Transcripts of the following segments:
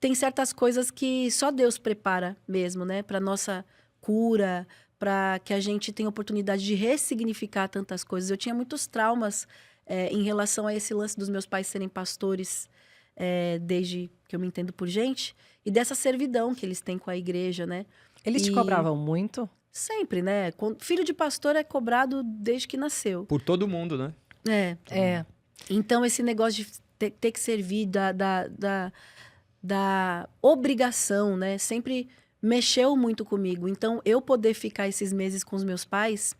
tem certas coisas que só Deus prepara mesmo, né? Para nossa cura, para que a gente tenha oportunidade de ressignificar tantas coisas. Eu tinha muitos traumas em relação a esse lance dos meus pais serem pastores, desde que eu me entendo por gente, e dessa servidão que eles têm com a igreja, né? Eles te E cobravam muito? sempre, né? Filho de pastor é cobrado desde que nasceu. Por todo mundo, né? É. Todo mundo. É. Então, esse negócio de ter que servir da obrigação, né? Sempre mexeu muito comigo. Então, eu poder ficar esses meses com os meus pais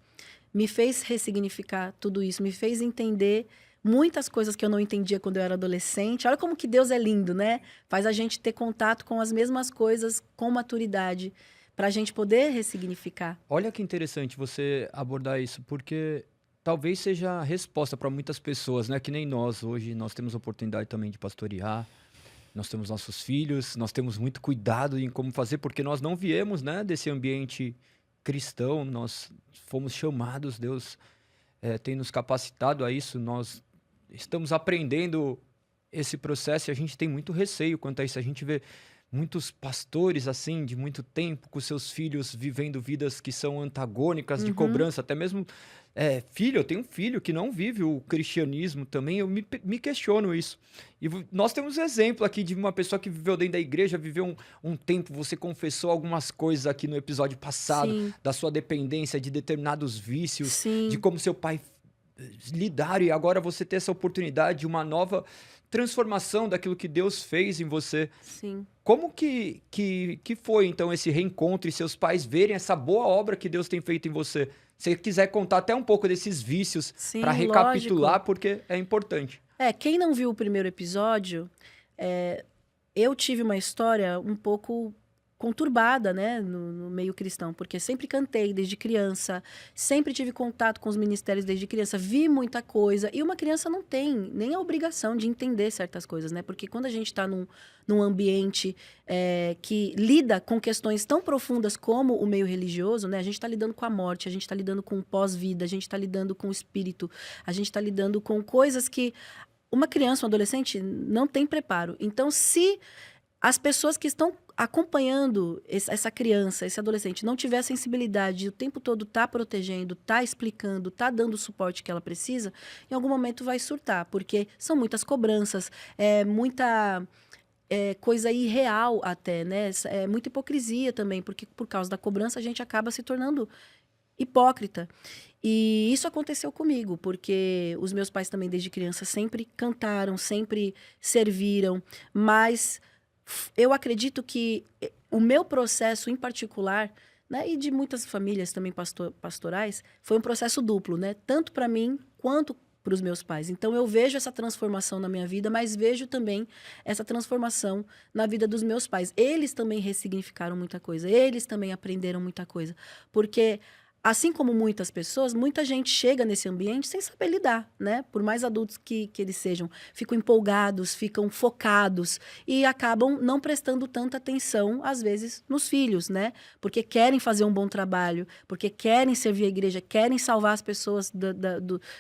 me fez ressignificar tudo isso, me fez entender muitas coisas que eu não entendia quando eu era adolescente. Olha como que Deus é lindo, né? Faz a gente ter contato com as mesmas coisas com maturidade, para a gente poder ressignificar. Olha que interessante você abordar isso, porque talvez seja a resposta para muitas pessoas, né? Que nem nós hoje, nós temos a oportunidade também de pastorear, nós temos nossos filhos, nós temos muito cuidado em como fazer, porque nós não viemos, né, desse ambiente cristão, nós fomos chamados, Deus tem nos capacitado a isso, nós estamos aprendendo esse processo e a gente tem muito receio quanto a isso. A gente vê muitos pastores assim, de muito tempo, com seus filhos vivendo vidas que são antagônicas, de cobrança, até mesmo filho, eu tenho um filho que não vive o cristianismo também, eu me questiono isso. E nós temos um exemplo aqui de uma pessoa que viveu dentro da igreja, viveu um tempo, você confessou algumas coisas aqui no episódio passado, Sim. da sua dependência de determinados vícios, Sim. de como seu pai lidaram, e agora você ter essa oportunidade de uma nova transformação daquilo que Deus fez em você. Sim. Como que foi, então, esse reencontro e seus pais verem essa boa obra que Deus tem feito em você? Se você quiser contar até um pouco desses vícios Sim, para recapitular, lógico. porque é importante. Quem não viu o primeiro episódio, eu tive uma história um pouco conturbada, né, no meio cristão, porque sempre cantei desde criança, sempre tive contato com os ministérios desde criança, vi muita coisa, e uma criança não tem nem a obrigação de entender certas coisas, né, porque quando a gente está num ambiente que lida com questões tão profundas como o meio religioso, né, a gente está lidando com a morte, a gente está lidando com o pós-vida, a gente está lidando com o espírito, a gente está lidando com coisas que uma criança, um adolescente, não tem preparo. Então, se as pessoas que estão acompanhando essa criança, esse adolescente, não tiver a sensibilidade de o tempo todo tá protegendo, tá explicando, tá dando o suporte que ela precisa, em algum momento vai surtar, porque são muitas cobranças, muita coisa irreal até, né? É muita hipocrisia também, porque por causa da cobrança a gente acaba se tornando hipócrita. E isso aconteceu comigo, porque os meus pais também, desde criança, sempre cantaram, sempre serviram, mas eu acredito que o meu processo em particular, né, e de muitas famílias também pastorais, foi um processo duplo, né? Tanto para mim quanto para os meus pais. Então eu vejo essa transformação na minha vida, mas vejo também essa transformação na vida dos meus pais. Eles também ressignificaram muita coisa, eles também aprenderam muita coisa, porque assim como muitas pessoas, muita gente chega nesse ambiente sem saber lidar, né? Por mais adultos que eles sejam, ficam empolgados, ficam focados e acabam não prestando tanta atenção, às vezes, nos filhos, né? Porque querem fazer um bom trabalho, porque querem servir a igreja, querem salvar as pessoas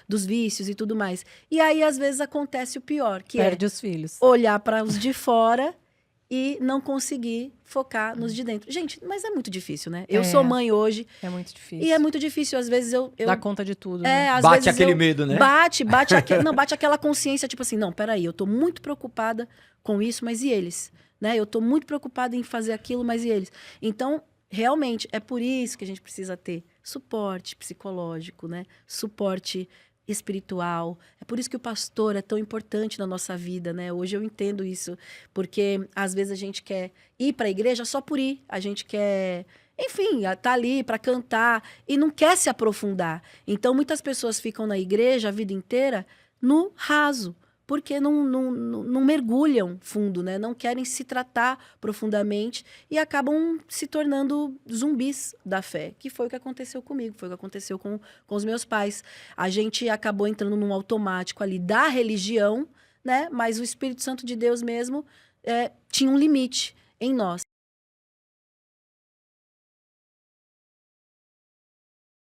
dos vícios e tudo mais. E aí, às vezes, acontece o pior, que Perde os filhos. olhar para os de fora e não conseguir focar nos de dentro. Gente, mas é muito difícil, né? Eu sou mãe hoje. É muito difícil. E é muito difícil, às vezes eu Dá conta de tudo, né? às Bate vezes aquele medo, né? Bate aquela consciência, tipo assim, não, peraí, eu tô muito preocupada com isso, mas e eles? Né? Eu tô muito preocupada em fazer aquilo, mas e eles? Então, realmente, é por isso que a gente precisa ter suporte psicológico, né? Suporte espiritual. É por isso que o pastor é tão importante na nossa vida, né? Hoje eu entendo isso, porque às vezes a gente quer ir para a igreja só por ir, a gente quer, enfim, tá ali para cantar e não quer se aprofundar. Então muitas pessoas ficam na igreja a vida inteira no raso, porque não mergulham fundo, né? Não querem se tratar profundamente e acabam se tornando zumbis da fé, que foi o que aconteceu comigo, foi o que aconteceu com os meus pais. A gente acabou entrando num automático ali da religião, né? Mas o Espírito Santo de Deus mesmo tinha um limite em nós.